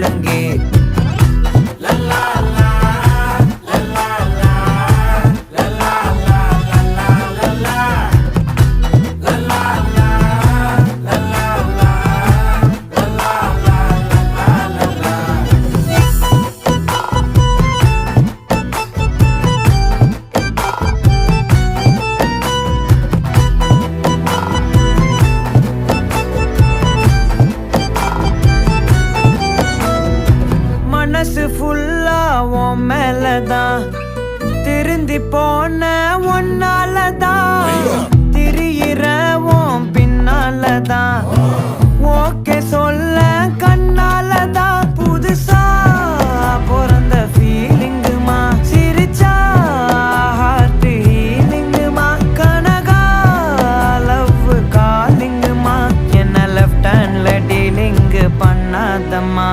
முழங்கே. மனசு ஃபுல்லா உன் மேலதான், திருந்தி போன ஒன்னாலதான், திரியிற உன் பின்னாலதான், ஓகே சொல்ல கண்ணாலதான். புதுசா பிறந்த ஃபீலிங்குமா, சிரிச்சா ஹார்ட் ஹீலிங்குமா, கனகா லவ் காலிங்குமா, என்ன லெஃப்ட் ஹேண்ட்ல டீலிங் பண்ணாதம்மா.